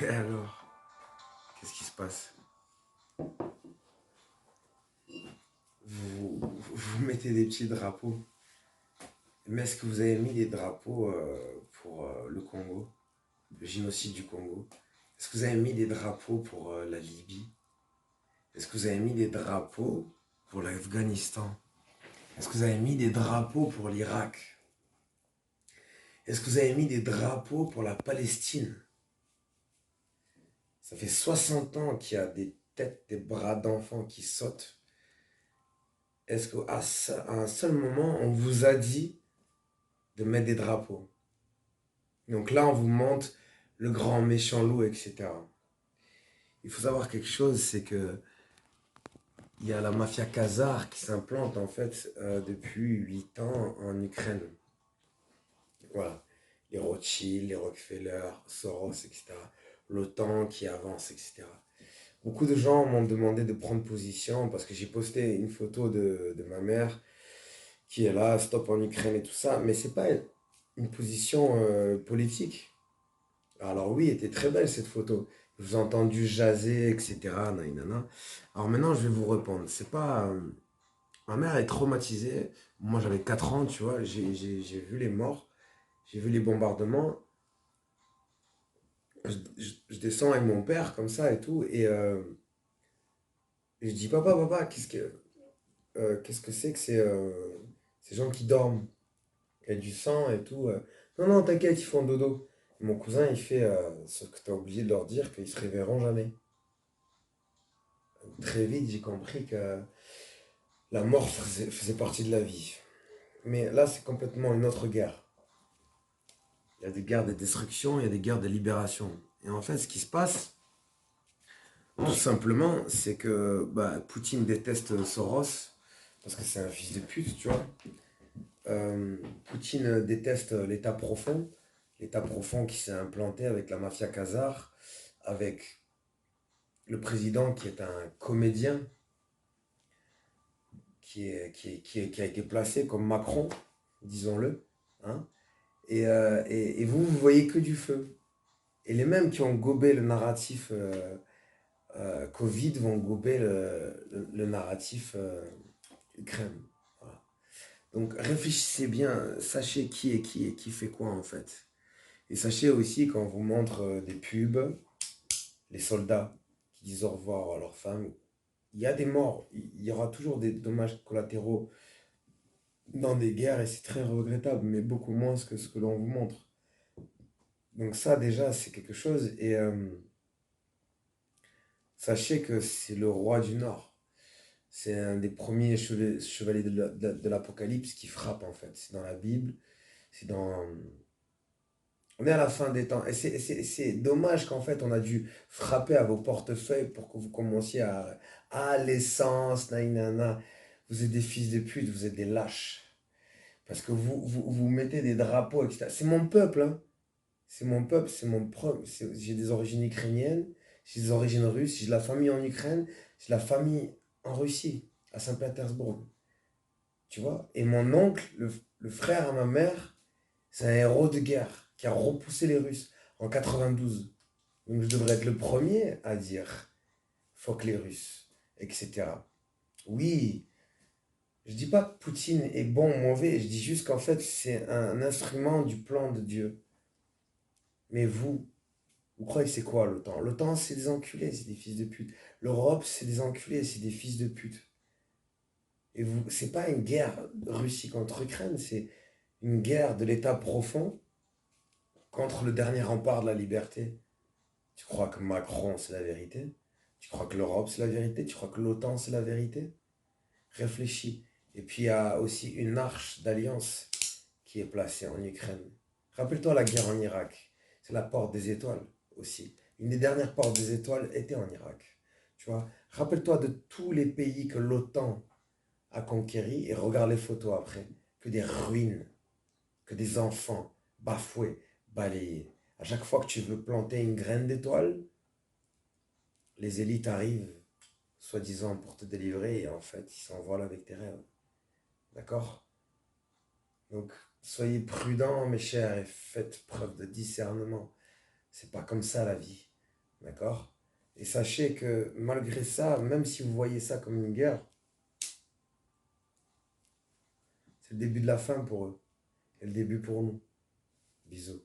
Et alors, qu'est-ce qui se passe? Vous mettez des petits drapeaux. Mais est-ce que vous avez mis des drapeaux pour le Congo, le génocide du Congo? Est-ce que vous avez mis des drapeaux pour la Libye? Est-ce que vous avez mis des drapeaux pour l'Afghanistan? Est-ce que vous avez mis des drapeaux pour l'Irak? Est-ce que vous avez mis des drapeaux pour la Palestine? Ça fait 60 ans qu'il y a des têtes, des bras d'enfants qui sautent. Est-ce qu'à un seul moment, on vous a dit de mettre des drapeaux? Donc là, on vous montre le grand méchant loup, etc. Il faut savoir quelque chose, c'est que il y a la mafia khazare qui s'implante en fait depuis 8 ans en Ukraine. Voilà. Les Rothschild, les Rockefeller, Soros, etc. L'OTAN qui avance, etc. Beaucoup de gens m'ont demandé de prendre position parce que j'ai posté une photo de ma mère qui est là, stop en Ukraine et tout ça, mais c'est pas une position politique. Alors oui, elle était très belle cette photo. Je vous ai entendu jaser, etc. Naïnana. Alors maintenant, je vais vous répondre. C'est pas. Ma mère est traumatisée. Moi, j'avais 4 ans, tu vois. J'ai vu les morts, j'ai vu les bombardements. Je descends avec mon père comme ça et tout. Et je dis, papa, papa, qu'est-ce que c'est que ces gens qui dorment? Il y a du sang et tout. Non, non, t'inquiète, ils font dodo. Et mon cousin, il fait ce que t'as oublié de leur dire, qu'ils se réveilleront jamais. Très vite, j'ai compris que la mort faisait partie de la vie. Mais là, c'est complètement une autre guerre. Il y a des guerres de destruction, il y a des guerres de libération. Et en fait, ce qui se passe, tout simplement, c'est que bah, Poutine déteste Soros, parce que c'est un fils de pute, tu vois. Poutine déteste l'État profond qui s'est implanté avec la mafia khazare, avec le président qui est un comédien, qui a été placé comme Macron, disons-le. Hein. Et vous, vous voyez que du feu. Et les mêmes qui ont gobé le narratif Covid vont gober le narratif Ukraine. Voilà. Donc réfléchissez bien, sachez qui est qui et qui fait quoi en fait. Et sachez aussi quand on vous montre des pubs, les soldats qui disent au revoir à leurs femmes, il y a des morts, il y aura toujours des dommages collatéraux dans des guerres et c'est très regrettable, mais beaucoup moins que ce que l'on vous montre. Donc ça déjà c'est quelque chose et sachez que c'est le roi du Nord. C'est un des premiers chevaliers de l'Apocalypse qui frappe en fait. C'est dans la Bible, c'est dans... On est à la fin des temps. Et c'est dommage qu'en fait on a dû frapper à vos portefeuilles pour que vous commenciez à... Ah, l'essence, naïnana. Vous êtes des fils de pute, vous êtes des lâches. Parce que vous mettez des drapeaux, etc. C'est mon peuple, hein. C'est mon peuple, c'est mon propre. J'ai des origines ukrainiennes, j'ai des origines russes, j'ai de la famille en Ukraine, j'ai de la famille en Russie, à Saint-Pétersbourg. Tu vois? Et mon oncle, le frère à ma mère, c'est un héros de guerre qui a repoussé les Russes en 92. Donc je devrais être le premier à dire fuck les Russes, etc. Oui, je dis pas que Poutine est bon ou mauvais, je dis juste qu'en fait c'est un instrument du plan de Dieu. Mais vous croyez que c'est quoi l'OTAN? L'OTAN c'est des enculés, c'est des fils de pute. L'Europe c'est des enculés, c'est des fils de pute. Et vous, c'est pas une guerre Russie contre Ukraine, c'est une guerre de l'État profond contre le dernier rempart de la liberté. Tu crois que Macron, c'est la vérité? Tu crois que l'Europe, c'est la vérité? Tu crois que l'OTAN, c'est la vérité? Réfléchis. Et puis il y a aussi une arche d'alliance qui est placée en Ukraine. Rappelle-toi la guerre en Irak. C'est la porte des étoiles aussi. Une des dernières portes des étoiles était en Irak. Tu vois? Rappelle-toi de tous les pays que l'OTAN a conquéris et regarde les photos après. Que des ruines, que des enfants bafoués, balayés. À chaque fois que tu veux planter une graine d'étoile, les élites arrivent, soi-disant pour te délivrer, et en fait, ils s'envolent avec tes rêves. D'accord? Donc, soyez prudents, mes chers, et faites preuve de discernement. C'est pas comme ça la vie. D'accord? Et sachez que malgré ça, même si vous voyez ça comme une guerre, c'est le début de la fin pour eux. Et le début pour nous. Bisous.